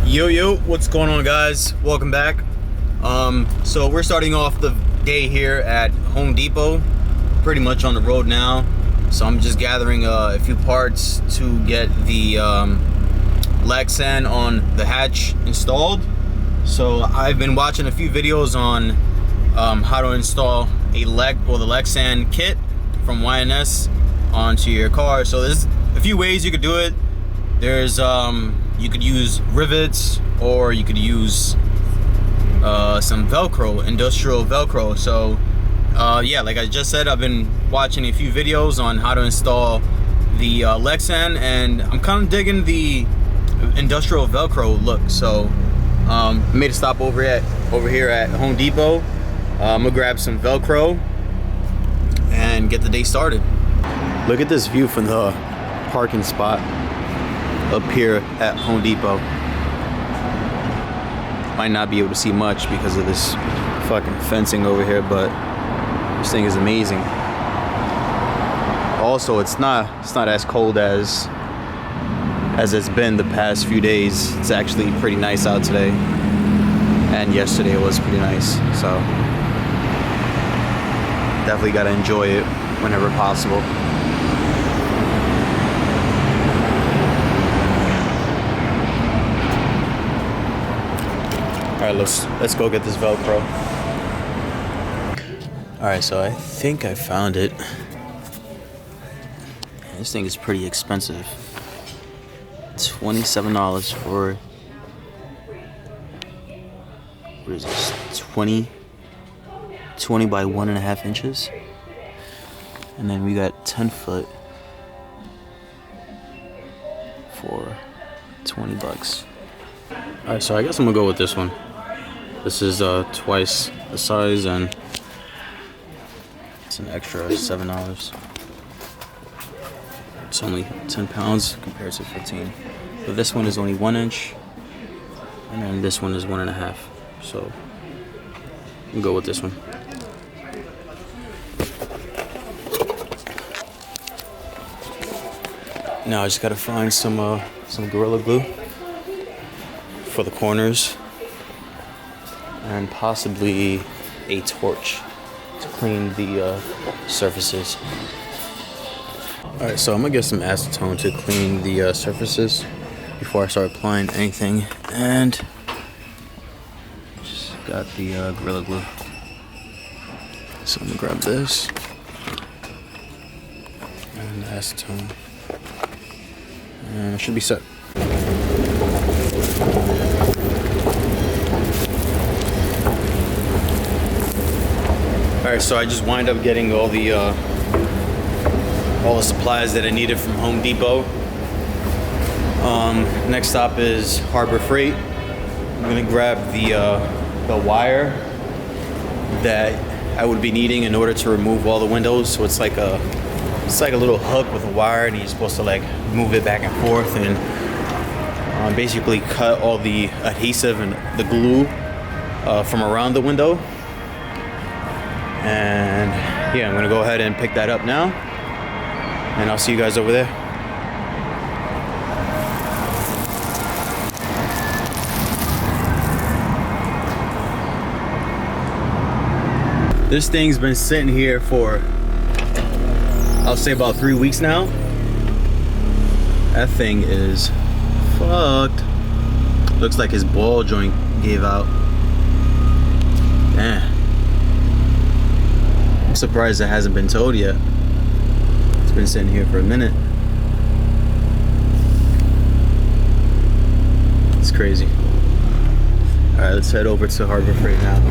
Yo, what's going on, guys? Welcome back. So we're starting off the day here at Home Depot, pretty much on the road now. So I'm just gathering a few parts to get the Lexan on the hatch installed. So I've been watching a few videos on how to install the Lexan kit from YNS onto your car. So there's a few ways you could do it. There's you could use rivets, or you could use some Velcro, industrial Velcro. So yeah, like I just said, I've been watching a few videos on how to install the Lexan, and I'm kind of digging the industrial Velcro look. So I made a stop over here at Home Depot. I'm gonna grab some Velcro and get the day started. Look at this view from the parking spot up here at Home Depot. Might not be able to see much because of this fucking fencing over here, but this thing is amazing. Also, it's not as cold as it's been the past few days. It's actually pretty nice out today, and yesterday it was pretty nice. So definitely gotta enjoy it whenever possible. All right, let's go get this Velcro. All right, so I think I found it. This thing is pretty expensive. $27 for, what is this? 20 by 1.5 inches. And then we got 10 foot for $20. All right, so I guess I'm gonna go with this one. This is twice the size, and it's an extra $7. It's only 10 pounds compared to 15. But this one is only 1 inch, and then this one is 1.5. So I'll go with this one. Now I just gotta find some Gorilla Glue for the corners, and possibly a torch to clean the surfaces. Alright, so I'm gonna get some acetone to clean the surfaces before I start applying anything, and just got the Gorilla Glue. So I'm gonna grab this and acetone, and it should be set. Alright, so I just wind up getting all the supplies that I needed from Home Depot. Next stop is Harbor Freight. I'm gonna grab the wire that I would be needing in order to remove all the windows. So it's like a little hook with a wire, and you're supposed to like move it back and forth and basically cut all the adhesive and the glue from around the window. And yeah, I'm gonna go ahead and pick that up now, and I'll see you guys over there. This thing's been sitting here for, I'll say, about 3 weeks now. That thing is fucked. Looks like his ball joint gave out. Damn. I'm surprised it hasn't been towed yet. It's been sitting here for a minute. It's crazy. Alright, let's head over to Harbor Freight now.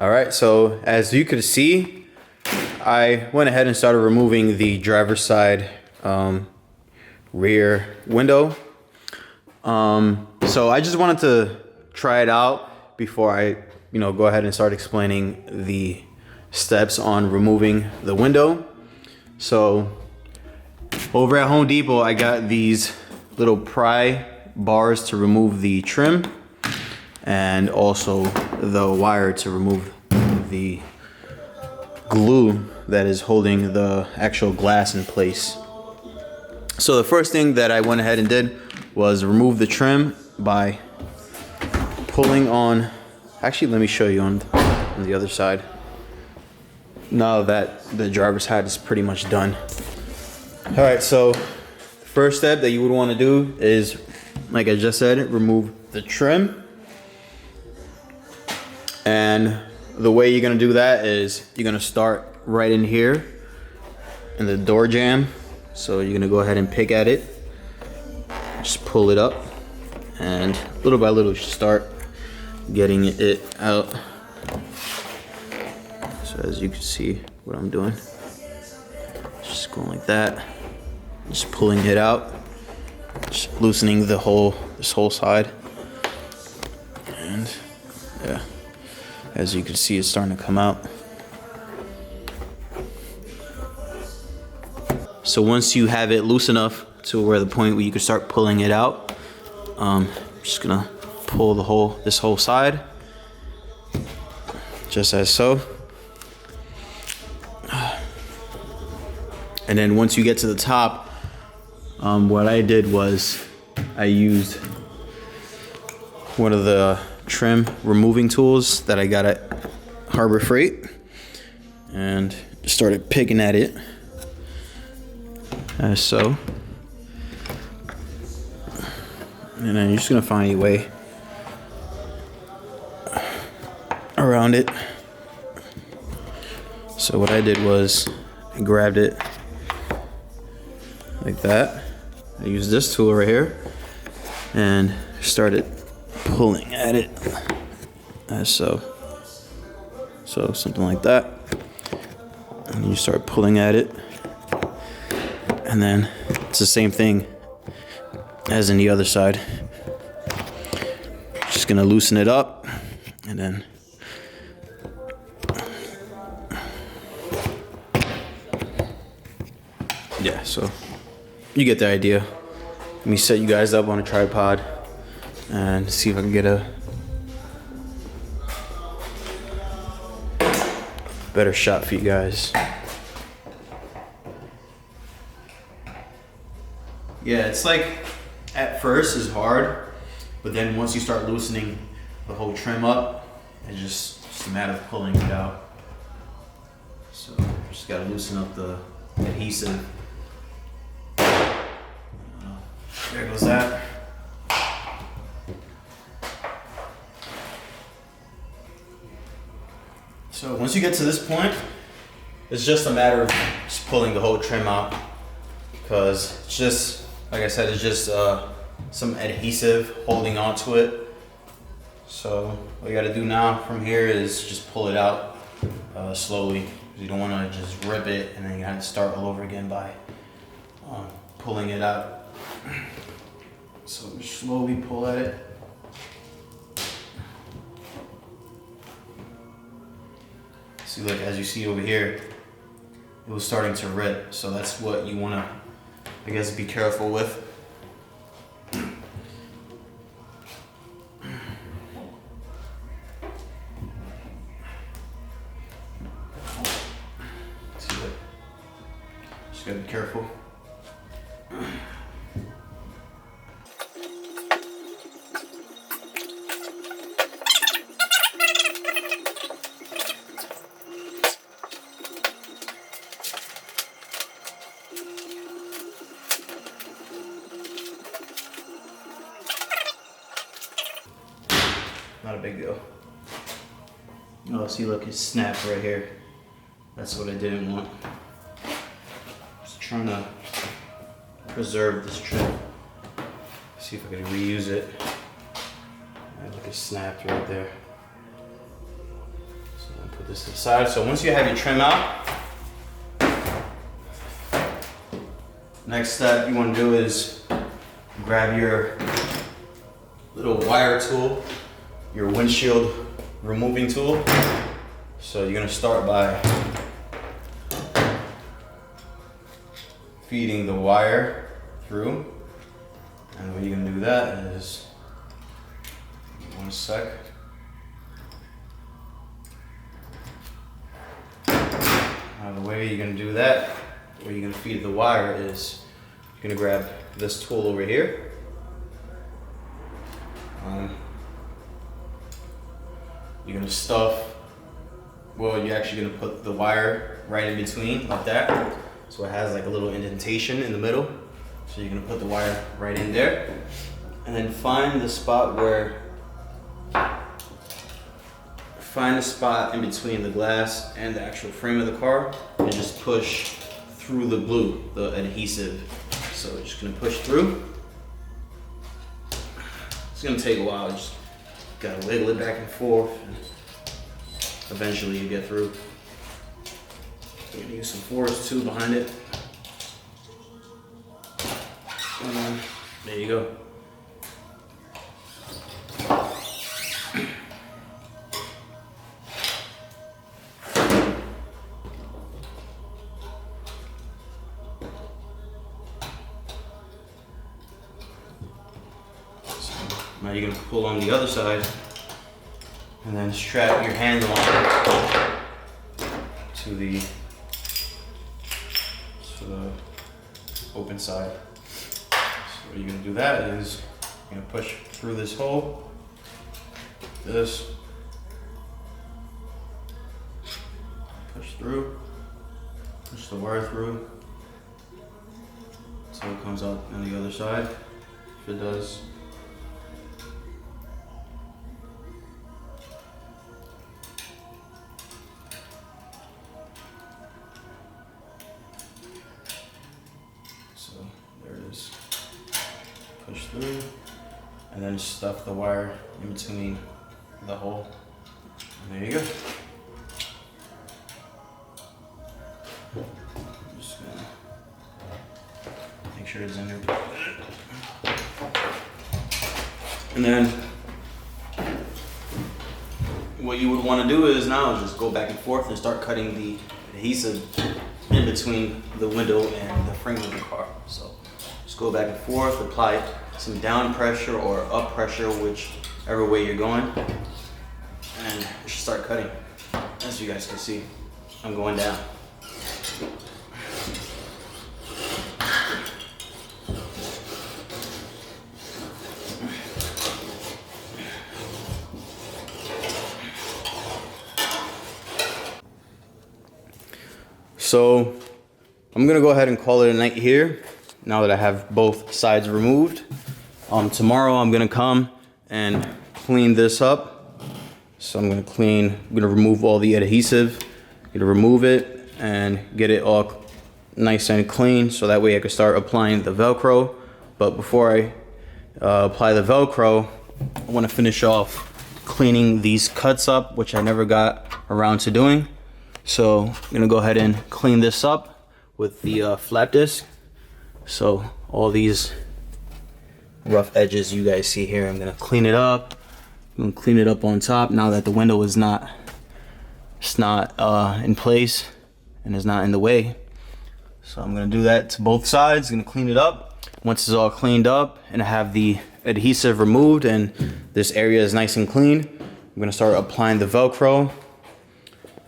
Alright, so as you could see, I went ahead and started removing the driver's side rear window. So I just wanted to try it out before I go ahead and start explaining the steps on removing the window. So over at Home Depot, I got these little pry bars to remove the trim, and also the wire to remove the glue that is holding the actual glass in place. So the first thing that I went ahead and did was remove the trim by pulling on, actually let me show you on the other side. Now that the driver's hat is pretty much done. All right, so the first step that you would want to do is, like I just said, remove the trim. And the way you're gonna do that is you're gonna start right in here in the door jamb. So you're gonna go ahead and pick at it, just pull it up, and little by little start getting it out. So as you can see what I'm doing, just going like that, just pulling it out, just loosening this whole side, and yeah, as you can see, it's starting to come out. So once you have it loose enough to where the point where you can start pulling it out, just gonna pull this whole side, just as so. And then once you get to the top, what I did was I used one of the trim removing tools that I got at Harbor Freight and started picking at it as so. And then you're just gonna find your way around it. So what I did was I grabbed it like that. I used this tool right here and started pulling at it as so. So something like that. And you start pulling at it. And then it's the same thing as in the other side. Just gonna loosen it up and then yeah, so you get the idea. Let me set you guys up on a tripod and see if I can get a better shot for you guys. Yeah, it's like at first it's hard, but then once you start loosening the whole trim up, it's just a matter of pulling it out. So just gotta loosen up the adhesive. There goes that. So once you get to this point, it's just a matter of just pulling the whole trim out, because it's just, like I said, it's just some adhesive holding onto it. So what you gotta do now from here is just pull it out slowly. You don't wanna just rip it and then you have to start all over again by pulling it out. So just slowly pull at it. See, like as you see over here, it was starting to rip. So that's what you wanna, I guess, be careful with. See, like, just gotta be careful. Not a big deal. Oh, see, look, it snapped right here. That's what I didn't want. Just trying to preserve this trim. See if I can reuse it. Look, it snapped right there. So I'm gonna put this aside. So once you have your trim out, next step you want to do is grab your little wire tool, your windshield removing tool. So you're gonna start by feeding the wire through, and the way you're gonna do that is, one sec. Now the way you're gonna do that, where you're gonna feed the wire is, gonna grab this tool over here. You're gonna stuff, well, you're actually gonna put the wire right in between like that. So it has like a little indentation in the middle. So you're gonna put the wire right in there. And then find the spot in between the glass and the actual frame of the car, and just push through the glue, the adhesive. So we're just gonna push through. It's gonna take a while, just gotta wiggle it back and forth. And eventually you get through. You're gonna use some force too behind it. And there you go. Now you're going to pull on the other side and then strap your handle on to the open side. So what you're going to do that is you're going to push through this hole, push through, push the wire through until it comes out on the other side, if it does. So there it is. Push through and then stuff the wire in between the hole. And there you go. I'm just gonna make sure it's in there. And then what you would want to do is now just go back and forth and start cutting the adhesive in between the window and the frame of the car. So just go back and forth, apply some down pressure or up pressure, whichever way you're going, and you should start cutting. As you guys can see, I'm going down. So I'm gonna go ahead and call it a night here now that I have both sides removed. Tomorrow I'm gonna come and clean this up. So I'm gonna remove all the adhesive, remove it and get it all nice and clean so that way I can start applying the Velcro. But before I apply the Velcro, I wanna finish off cleaning these cuts up, which I never got around to doing. So I'm gonna go ahead and clean this up with the flat disc. So all these rough edges you guys see here, I'm gonna clean it up. I'm gonna clean it up on top now that the window is not in place and is not in the way. So I'm gonna do that to both sides. I'm gonna clean it up. Once it's all cleaned up and I have the adhesive removed and this area is nice and clean, I'm gonna start applying the Velcro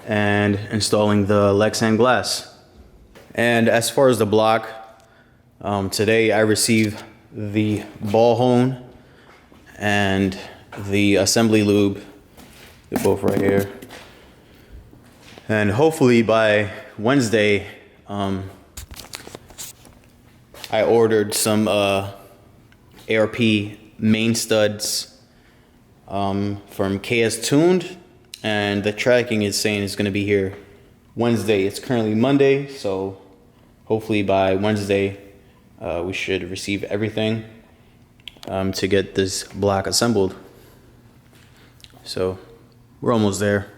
and installing the Lexan glass. And as far as the block, today I received the ball hone and the assembly lube. They're both right here. And hopefully by Wednesday, I ordered some ARP main studs from KS Tuned. And the tracking is saying it's going to be here Wednesday. It's currently Monday, so hopefully by Wednesday we should receive everything to get this block assembled. So we're almost there.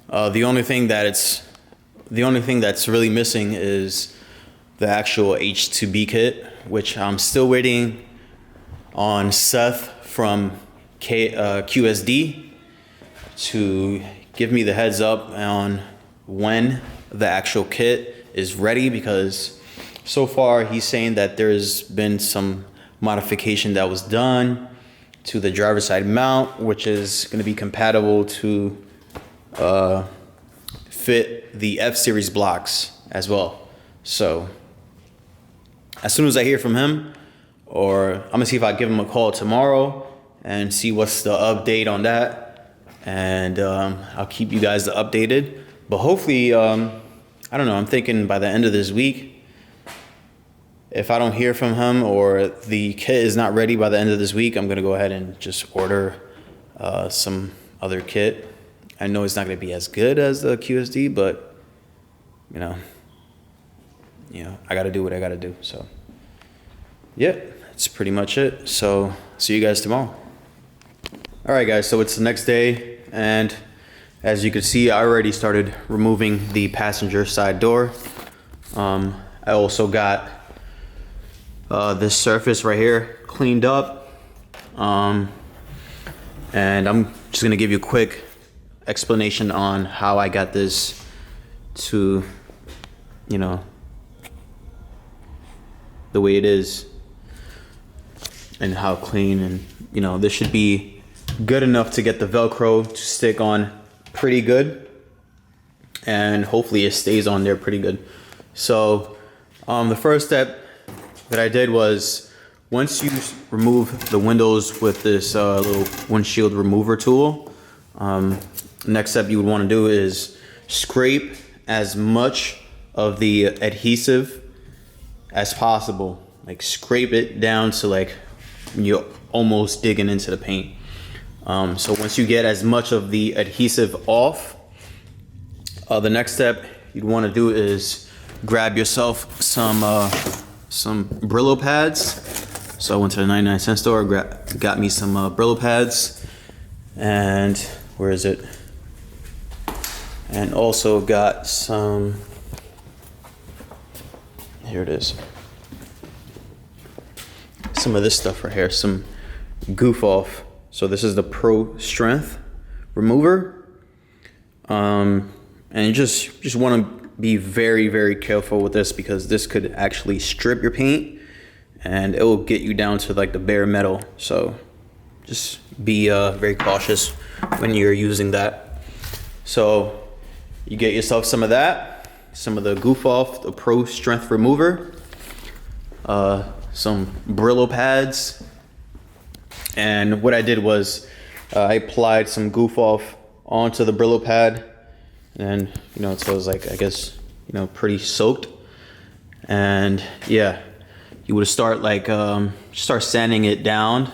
The only thing that's really missing is the actual H2B kit, which I'm still waiting on Seth from QSD to give me the heads up on when the actual kit is ready, because so far he's saying that there's been some modification that was done to the driver's side mount, which is going to be compatible to fit the F-Series blocks as well. So as soon as I hear from him, or I'm gonna see if I give him a call tomorrow and see what's the update on that, and I'll keep you guys updated. But hopefully, I don't know, I'm thinking by the end of this week, if I don't hear from him or the kit is not ready by the end of this week, I'm gonna go ahead and just order some other kit. I know it's not gonna be as good as the QSD, but you know, I gotta do what I gotta do. So yeah, that's pretty much it. So see you guys tomorrow. All right, guys, so it's the next day, and as you can see, I already started removing the passenger side door. I also got this surface right here cleaned up, and I'm just gonna give you a quick explanation on how I got this to, you know, the way it is and how clean, and you know, this should be good enough to get the Velcro to stick on pretty good, and hopefully it stays on there pretty good. So the first step that I did was, once you remove the windows with this little windshield remover tool, next step you would want to do is scrape as much of the adhesive as possible. Like scrape it down to like you're almost digging into the paint. So once you get as much of the adhesive off, the next step you'd want to do is grab yourself some Brillo pads. So I went to the 99-cent store, got me some Brillo pads, and where is it? And also got some, here it is, some of this stuff right here, some goof-off. So this is the Pro Strength remover, and you just want to be very, very careful with this, because this could actually strip your paint and it will get you down to like the bare metal. So just be very cautious when you're using that. So you get yourself some of that, some of the goof-off, the Pro Strength remover, some Brillo pads, and what I did was I applied some goof-off onto the Brillo pad, and you know, so it was like, I guess, you know, pretty soaked. And yeah, you would start like start sanding it down.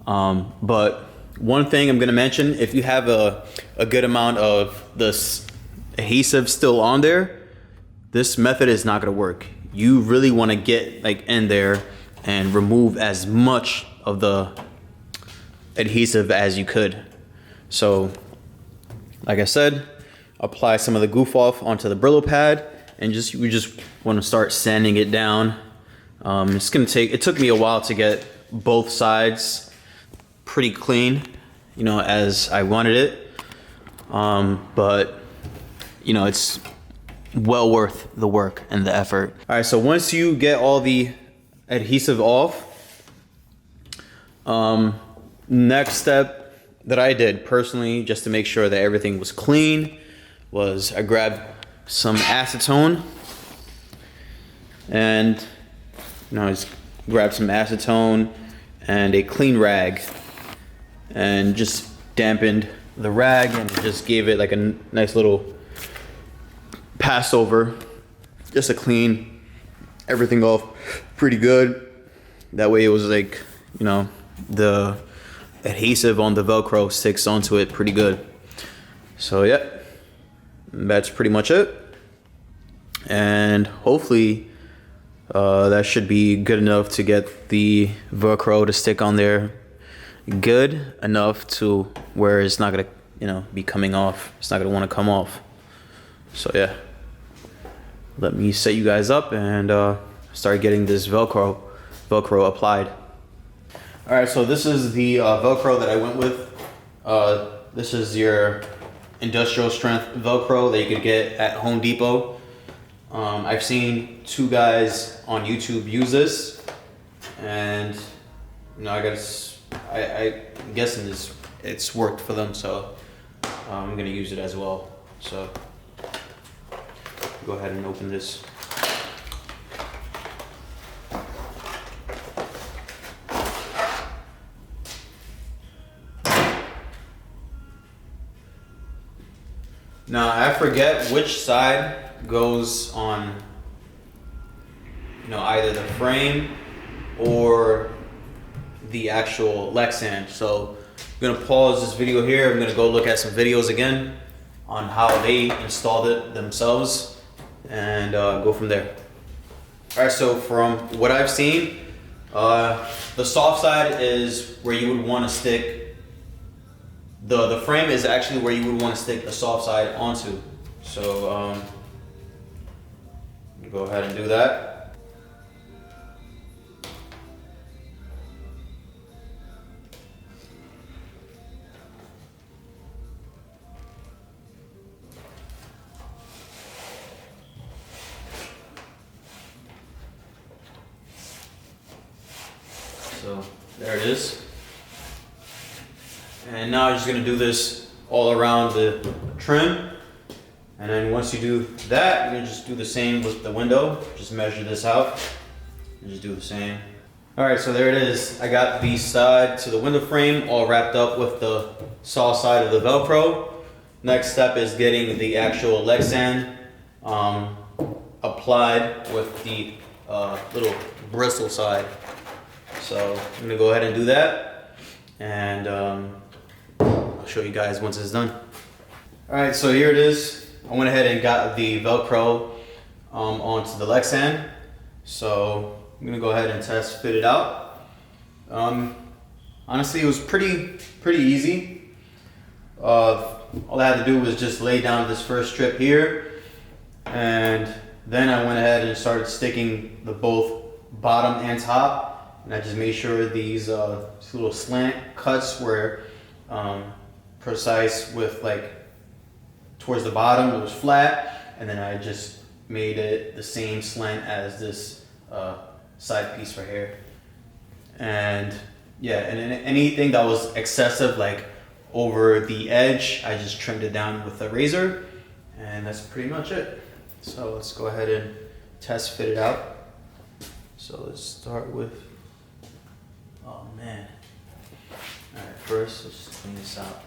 But one thing I'm gonna mention, if you have a good amount of this adhesive still on there, this method is not gonna work. You really want to get like in there and remove as much of the adhesive as you could. So like I said, apply some of the goof-off onto the Brillo pad, and you just want to start sanding it down. It took me a while to get both sides pretty clean, you know, as I wanted it, but you know, it's well worth the work and the effort. All right, so once you get all the adhesive off, next step that I did personally, just to make sure that everything was clean, was I grabbed some acetone, and you know, I just grabbed some acetone and a clean rag, and just dampened the rag and just gave it like a nice little pass over, just to clean everything off pretty good. That way it was like, you know, the adhesive on the Velcro sticks onto it pretty good. So yeah, that's pretty much it, and hopefully that should be good enough to get the Velcro to stick on there good enough to where it's not gonna, you know, be coming off. It's not gonna want to come off. So yeah, let me set you guys up and start getting this Velcro applied. All right, so this is the Velcro that I went with. This is your industrial strength Velcro that you could get at Home Depot. I've seen 2 guys on YouTube use this, and you know, I'm guessing it's worked for them, so I'm gonna use it as well. So go ahead and open this Now I forget which side goes on, either the frame or the actual Lexan. So I'm gonna pause this video here. I'm gonna go look at some videos again on how they installed it themselves and go from there. All right, so from what I've seen, the soft side is where you would want to stick, the frame is actually where you would want to stick the soft side onto. So go ahead and do that. So there it is. And now I'm just gonna do this all around the trim. And then once you do that, you're gonna just do the same with the window. Just measure this out and just do the same. All right, so there it is. I got the side to the window frame all wrapped up with the saw side of the Velcro. Next step is getting the actual Lexan applied with the little bristle side. So I'm gonna go ahead and do that, and I'll show you guys once it's done. All right, so here it is. I went ahead and got the Velcro onto the Lexan. So I'm gonna go ahead and test fit it out. Honestly, it was pretty easy. All I had to do was just lay down this first strip here, and then I went ahead and started sticking the both bottom and top. And I just made sure these little slant cuts were precise with towards the bottom it was flat, and then I just made it the same slant as this side piece right here. And yeah, and anything that was excessive over the edge, I just trimmed it down with a razor, and that's pretty much it. So let's go ahead and test fit it out. So let's start with, oh man. All right, first let's just clean this out.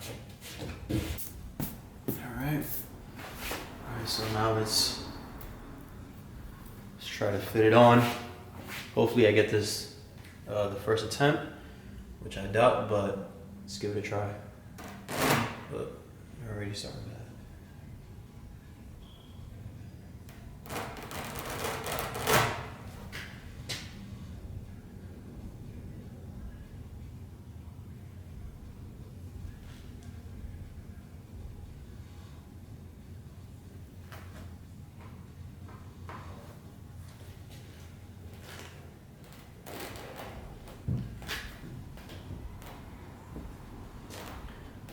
All right, so now let's try to fit it on. Hopefully I get this the first attempt, which I doubt, but let's give it a try. But I already started with that.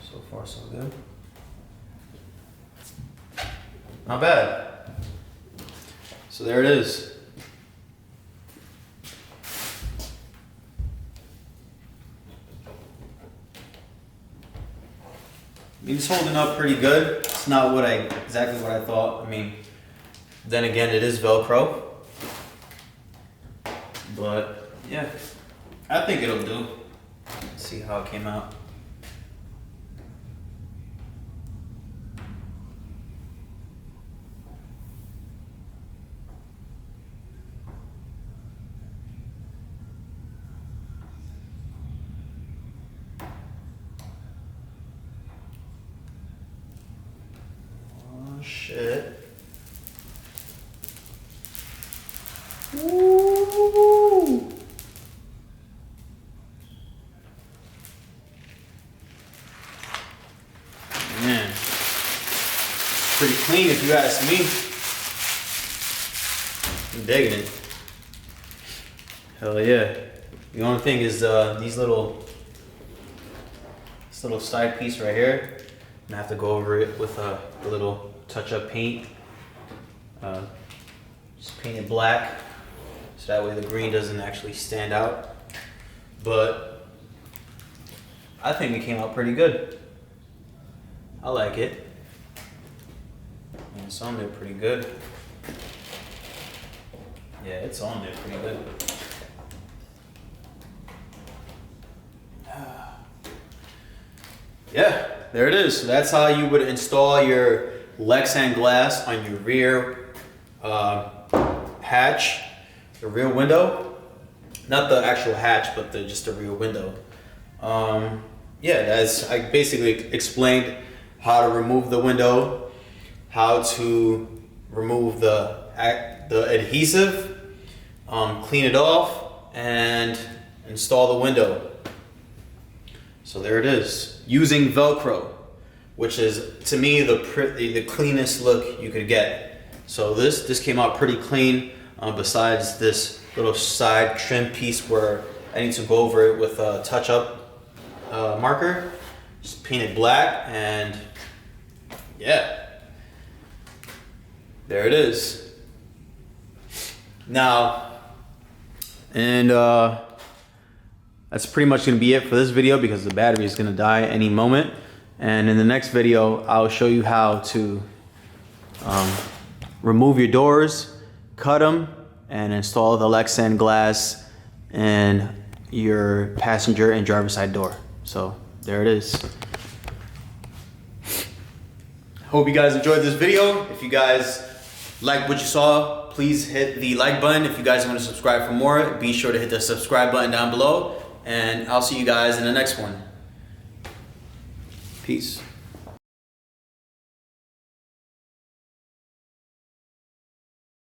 So far, so good. Not bad. So there it is. I mean, it's holding up pretty good. It's not exactly what I thought. I mean, then again, it is Velcro. But yeah, I think it'll do. Let's see how it came out. Shit. Woo. Man, pretty clean if you ask me. I'm digging it. Hell yeah. The only thing is this little side piece right here. And I have to go over it with a little touch-up paint. Just paint it black, so that way the green doesn't actually stand out. But I think it came out pretty good. I like it. And it's on there pretty good. Yeah, it's on there pretty good. Yeah, there it is. So that's how you would install your Lexan glass on your rear hatch, the rear window. Not the actual hatch, but just the rear window. Yeah, as I basically explained how to remove the window, how to remove the adhesive, clean it off, and install the window. So there it is, using Velcro, which is to me the cleanest look you could get. So this came out pretty clean, besides this little side trim piece where I need to go over it with a touch-up marker. Just paint it black, and yeah, there it is. Now, and that's pretty much gonna be it for this video because the battery is gonna die any moment. And in the next video, I'll show you how to remove your doors, cut them, and install the Lexan glass in your passenger and driver's side door. So there it is. Hope you guys enjoyed this video. If you guys like what you saw, please hit the like button. If you guys want to subscribe for more, be sure to hit the subscribe button down below. And I'll see you guys in the next one. Peace.